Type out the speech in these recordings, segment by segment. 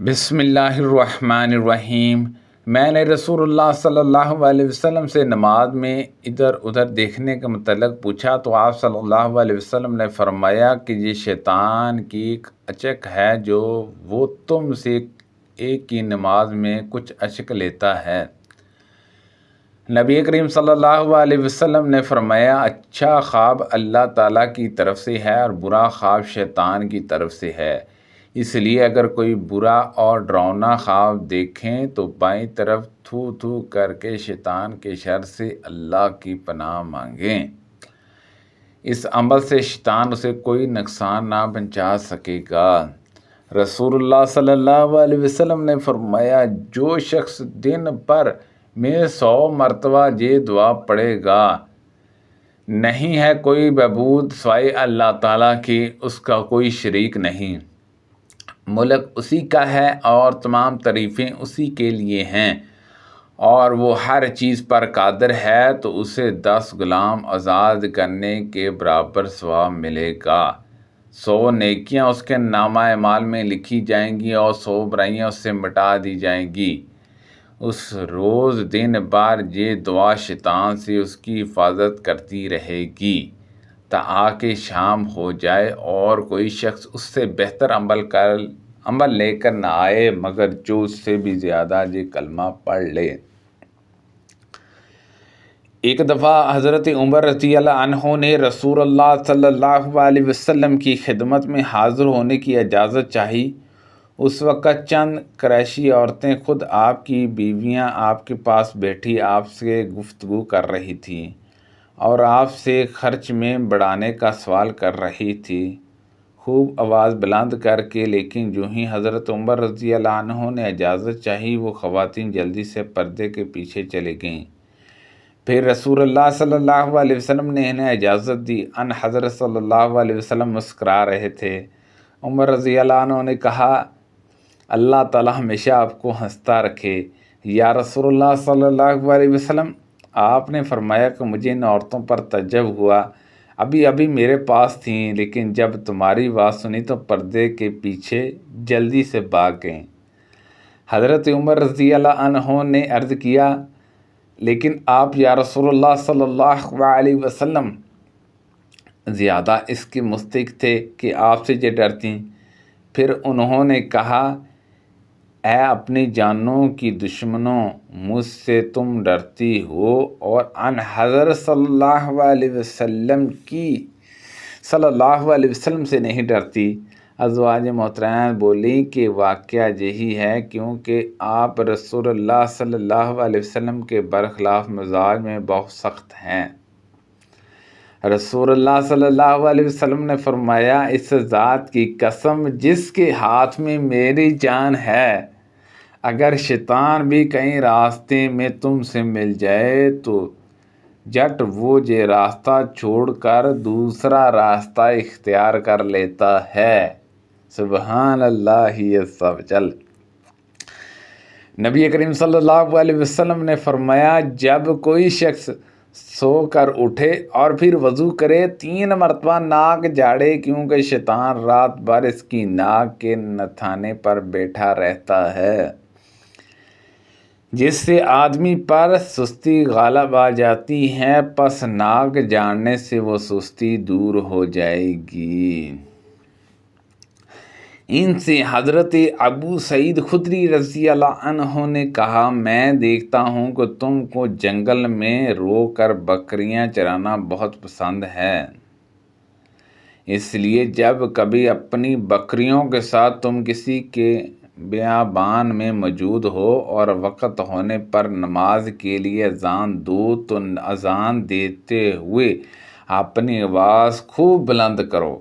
بسم اللہ الرحمن الرحیم۔ میں نے رسول اللہ صلی اللہ علیہ وسلم سے نماز میں ادھر ادھر دیکھنے کے متعلق پوچھا تو آپ صلی اللہ علیہ وسلم نے فرمایا کہ یہ شیطان کی ایک اچک ہے جو وہ تم سے ایک کی نماز میں کچھ اشک لیتا ہے۔ نبی کریم صلی اللہ علیہ وسلم نے فرمایا اچھا خواب اللہ تعالیٰ کی طرف سے ہے اور برا خواب شیطان کی طرف سے ہے، اس لیے اگر کوئی برا اور ڈراؤنا خواب دیکھیں تو بائیں طرف تھو تھو کر کے شیطان کے شر سے اللہ کی پناہ مانگیں۔ اس عمل سے شیطان اسے کوئی نقصان نہ پہنچا سکے گا۔ رسول اللہ صلی اللہ علیہ وسلم نے فرمایا جو شخص دن بھر میں 100 مرتبہ یہ دعا پڑھے گا، نہیں ہے کوئی معبود سوائے اللہ تعالیٰ کی، اس کا کوئی شریک نہیں، ملک اسی کا ہے اور تمام تعریفیں اسی کے لیے ہیں اور وہ ہر چیز پر قادر ہے، تو اسے 10 غلام آزاد کرنے کے برابر ثواب ملے گا۔ 100 نیکیاں اس کے نامہ اعمال میں لکھی جائیں گی اور 100 برائیاں اس سے مٹا دی جائیں گی۔ اس روز دن بھر یہ دعا شیطان سے اس کی حفاظت کرتی رہے گی تا کہ شام ہو جائے اور کوئی شخص اس سے بہتر عمل لے کر نہ آئے مگر جو اس سے بھی زیادہ یہ کلمہ پڑھ لے۔ ایک دفعہ حضرت عمر رضی اللہ عنہ نے رسول اللہ صلی اللہ علیہ وسلم کی خدمت میں حاضر ہونے کی اجازت چاہی۔ اس وقت چند قریشی عورتیں خود آپ کی بیویاں آپ کے پاس بیٹھی آپ سے گفتگو کر رہی تھیں اور آپ سے خرچ میں بڑھانے کا سوال کر رہی تھی خوب آواز بلند کر کے، لیکن جو ہی حضرت عمر رضی اللہ عنہ نے اجازت چاہی وہ خواتین جلدی سے پردے کے پیچھے چلے گئیں۔ پھر رسول اللہ صلی اللہ علیہ وسلم نے انہیں اجازت دی۔ ان حضرت صلی اللہ علیہ وسلم مسکرا رہے تھے۔ عمر رضی اللہ عنہ نے کہا اللہ تعالیٰ ہمیشہ آپ کو ہنستا رکھے۔ یا رسول اللہ صلی اللہ علیہ وسلم، آپ نے فرمایا کہ مجھے ان عورتوں پر تعجب ہوا، ابھی میرے پاس تھیں لیکن جب تمہاری بات سنی تو پردے کے پیچھے جلدی سے بھاگ گئیں۔ حضرت عمر رضی اللہ عنہ نے عرض کیا لیکن آپ یا رسول اللہ صلی اللہ علیہ وسلم زیادہ اس کے مستحق تھے کہ آپ سے یہ ڈرتیں۔ پھر انہوں نے کہا اے اپنی جانوں کی دشمنوں، مجھ سے تم ڈرتی ہو اور ان حضرت صلی اللہ علیہ وسلم سے نہیں ڈرتی۔ ازواج محترمات بولیں کہ واقعہ یہی ہے کیونکہ آپ رسول اللہ صلی اللہ علیہ وسلم کے برخلاف مزاج میں بہت سخت ہیں۔ رسول اللہ صلی اللہ علیہ وسلم نے فرمایا اس ذات کی قسم جس کے ہاتھ میں میری جان ہے، اگر شیطان بھی کہیں راستے میں تم سے مل جائے تو جٹ وہ یہ راستہ چھوڑ کر دوسرا راستہ اختیار کر لیتا ہے۔ سبحان اللہ عز و جل۔ نبی کریم صلی اللہ علیہ وسلم نے فرمایا جب کوئی شخص سو کر اٹھے اور پھر وضو کرے 3 مرتبہ ناک جھاڑے کیونکہ شیطان رات بھر اس کی ناک کے نتھانے پر بیٹھا رہتا ہے، جس سے آدمی پر سستی غالب آ جاتی ہے، پس ناک جھاڑنے سے وہ سستی دور ہو جائے گی۔ ان سے حضرت ابو سعید خدری رضی اللہ عنہ نے کہا میں دیکھتا ہوں کہ تم کو جنگل میں رو کر بکریاں چرانا بہت پسند ہے، اس لیے جب کبھی اپنی بکریوں کے ساتھ تم کسی کے بیابان میں موجود ہو اور وقت ہونے پر نماز کے لیے اذان دو تو اذان دیتے ہوئے اپنی آواز خوب بلند کرو،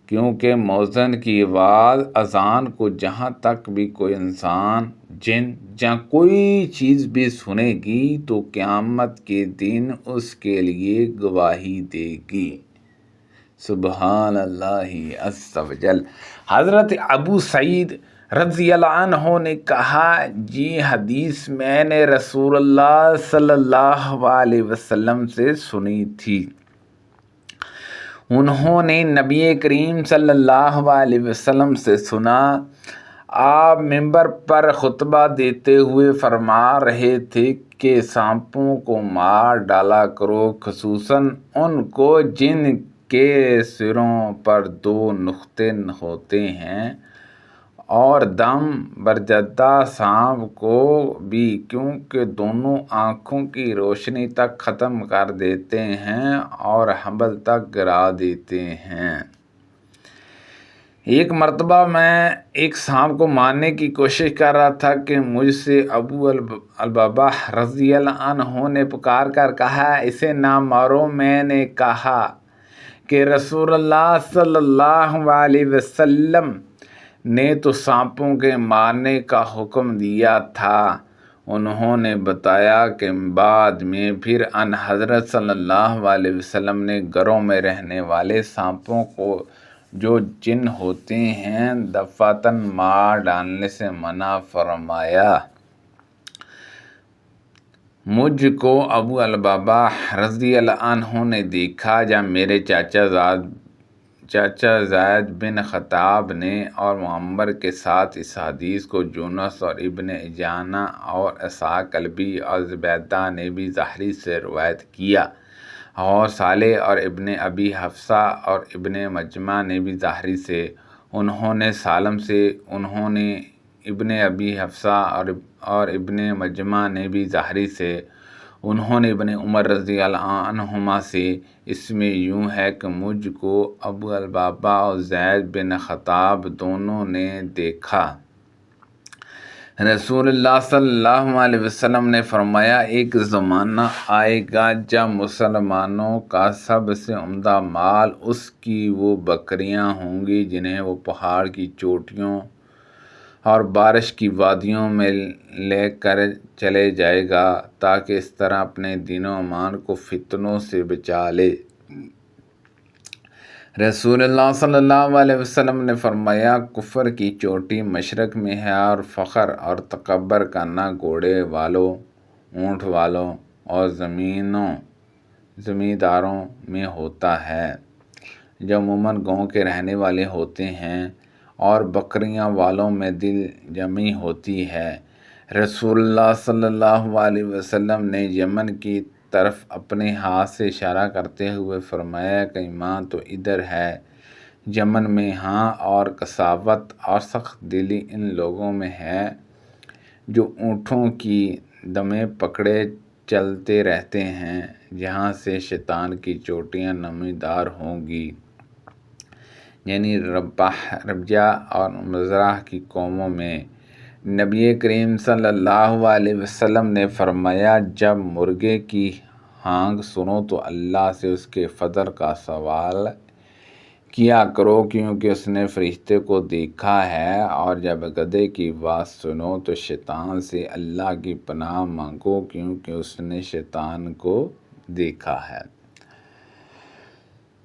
کیونکہ مؤذن کی آواز اذان کو جہاں تک بھی کوئی انسان، جن یا کوئی چیز بھی سنے گی تو قیامت کے دن اس کے لیے گواہی دے گی۔ سبحان اللہ عز و جل۔ حضرت ابو سعید رضی اللہ عنہ نے کہا یہ حدیث میں نے رسول اللہ صلی اللہ علیہ وسلم سے سنی تھی۔ انہوں نے نبی کریم صلی اللہ علیہ وسلم سے سنا آپ ممبر پر خطبہ دیتے ہوئے فرما رہے تھے کہ سانپوں کو مار ڈالا کرو، خصوصاً ان کو جن کے سروں پر 2 نقطے ہوتے ہیں، اور دم برجدہ سانپ کو بھی، کیونکہ دونوں آنکھوں کی روشنی تک ختم کر دیتے ہیں اور حبل تک گرا دیتے ہیں۔ ایک مرتبہ میں ایک سانپ کو مارنے کی کوشش کر رہا تھا کہ مجھ سے ابو البابا رضی اللہ عنہ نے پکار کر کہا، اسے نہ مارو۔ میں نے کہا کہ رسول اللہ صلی اللہ علیہ وسلم نے تو سانپوں کے مارنے کا حکم دیا تھا۔ انہوں نے بتایا کہ بعد میں پھر ان حضرت صلی اللہ علیہ وسلم نے گھروں میں رہنے والے سانپوں کو جو جن ہوتے ہیں دفعتاً مار ڈالنے سے منع فرمایا۔ مجھ کو ابو البابا رضی اللہ عنہ نے دیکھا جب میرے چاچا زید بن خطاب نے اور معمر کے ساتھ اس حدیث کو یونس اور ابن اجانہ اور اسحاق کلبی اور زبیدہ نے بھی ظاہری سے روایت کیا، اور صالح اور ابن ابی حفصہ اور ابن مجمع نے بھی ظاہری سے، انہوں نے سالم سے، انہوں نے ابن ابی حفصہ اور ابن مجمع نے بھی ظاہری سے، انہوں نے ابن عمر رضی اللہ عنہما سے۔ اس میں یوں ہے کہ مجھ کو ابو البابا اور زید بن خطاب دونوں نے دیکھا۔ رسول اللہ صلی اللہ علیہ وسلم نے فرمایا، ایک زمانہ آئے گا جب مسلمانوں کا سب سے عمدہ مال اس کی وہ بکریاں ہوں گی جنہیں وہ پہاڑ کی چوٹیوں اور بارش کی وادیوں میں لے کر چلے جائے گا، تاکہ اس طرح اپنے دین و ایمان کو فتنوں سے بچا لے۔ رسول اللہ صلی اللہ علیہ وسلم نے فرمایا، کفر کی چوٹی مشرق میں ہے، اور فخر اور تکبر کرنا گھوڑے والوں، اونٹ والوں اور زمینداروں میں ہوتا ہے، جو عموماً گاؤں کے رہنے والے ہوتے ہیں، اور بکریاں والوں میں دل جمعی ہوتی ہے۔ رسول اللہ صلی اللہ علیہ وسلم نے یمن کی طرف اپنے ہاتھ سے اشارہ کرتے ہوئے فرمایا کہ ایمان تو ادھر ہے، یمن میں ہاں، اور قساوت اور سخت دلی ان لوگوں میں ہے جو اونٹوں کی دمیں پکڑے چلتے رہتے ہیں، جہاں سے شیطان کی چوٹیاں نمودار ہوں گی، یعنی ربجہ اور مزرعہ کی قوموں میں۔ نبی کریم صلی اللہ علیہ وسلم نے فرمایا، جب مرغے کی ہانگ سنو تو اللہ سے اس کے فضل کا سوال کیا کرو، کیونکہ اس نے فرشتے کو دیکھا ہے، اور جب گدھے کی آواز سنو تو شیطان سے اللہ کی پناہ مانگو، کیونکہ اس نے شیطان کو دیکھا ہے۔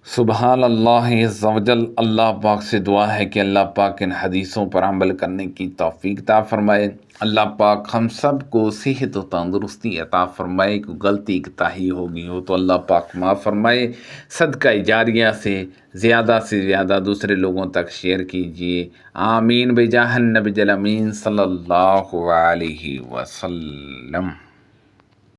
سبحان اللہ عز و جل۔ اللہ پاک سے دعا ہے کہ اللہ پاک ان حدیثوں پر عمل کرنے کی توفیق عطا فرمائے۔ اللہ پاک ہم سب کو صحت و تندرستی عطا فرمائے۔ کوئی غلطی کوتاہی ہوگی ہو تو اللہ پاک معاف فرمائے۔ صدقہ جاریہ سے زیادہ دوسرے لوگوں تک شیئر کیجیے۔ آمین بجاہ النبی الامین صلی اللہ علیہ وسلم۔